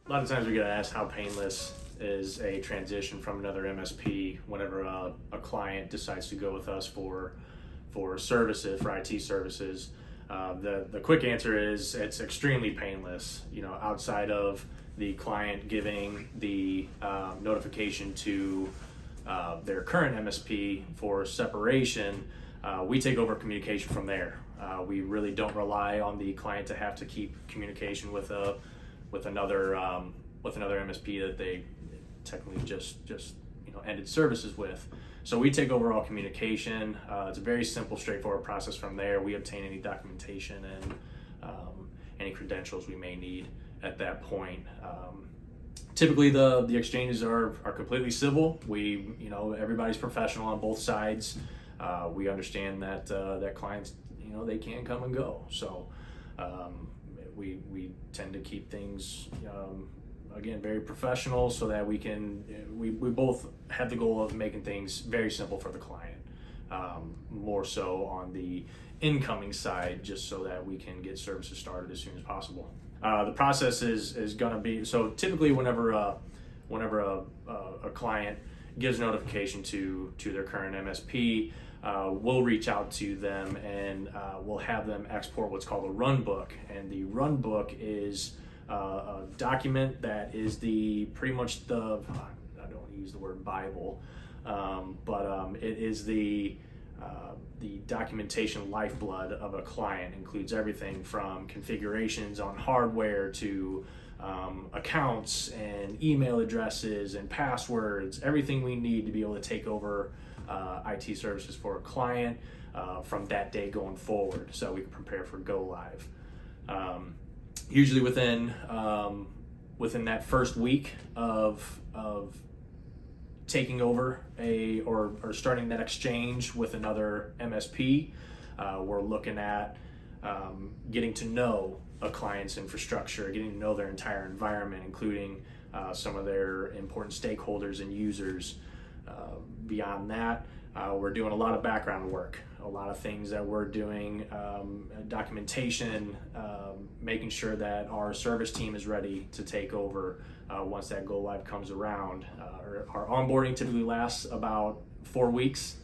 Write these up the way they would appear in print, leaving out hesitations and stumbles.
A lot of times we get asked how painless is a transition from another MSP whenever a client decides to go with us for services, for IT services. The quick answer is it's extremely painless. Outside of the client giving the notification to their current MSP for separation, we take over communication from there. We really don't rely on the client to have to keep communication with another MSP that they technically just ended services with. So we take over all communication. It's a very simple, straightforward process from there. We obtain any documentation and any credentials we may need at that point. Typically the exchanges are completely civil. Everybody's professional on both sides. We understand that clients, they can come and go. So we tend to keep things again very professional, so that we both have the goal of making things very simple for the client, more so on the incoming side, just so that we can get services started as soon as possible. The process is going to be, so typically whenever a client gives notification to their current MSP, we'll reach out to them and we'll have them export what's called a run book. And the run book is a document that is pretty much I don't want to use the word Bible, but it is the documentation lifeblood of a client. Includes everything from configurations on hardware to accounts and email addresses and passwords, everything we need to be able to take over IT services for a client from that day going forward, so we can prepare for go live. Usually within that first week of taking over or starting that exchange with another MSP, we're looking at getting to know a client's infrastructure, getting to know their entire environment, including some of their important stakeholders and users. Beyond that, we're doing a lot of background work, a lot of things that we're doing, documentation, making sure that our service team is ready to take over once that go live comes around. Our onboarding typically lasts about 4 weeks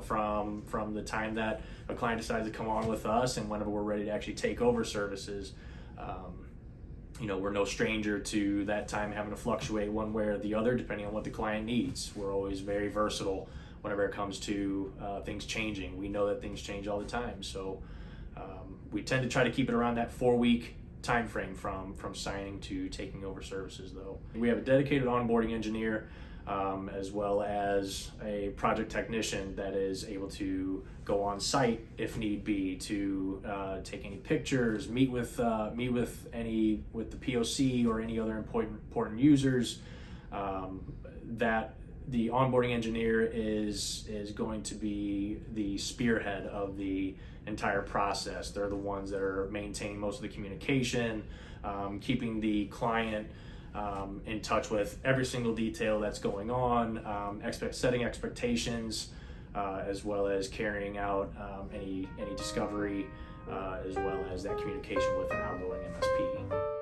from the time that a client decides to come on with us and whenever we're ready to actually take over services. We're no stranger to that time having to fluctuate one way or the other depending on what the client needs. We're always very versatile whenever it comes to things changing. We know that things change all the time, so we tend to try to keep it around that 4-week time frame from signing to taking over services. Though we have a dedicated onboarding engineer, as well as a project technician that is able to go on site if need be to take any pictures, meet with the POC or any other important users. That the onboarding engineer is going to be the spearhead of the entire process. They're the ones that are maintaining most of the communication, keeping the client in touch with every single detail that's going on, setting expectations, as well as carrying out any discovery, as well as that communication with an outgoing MSP.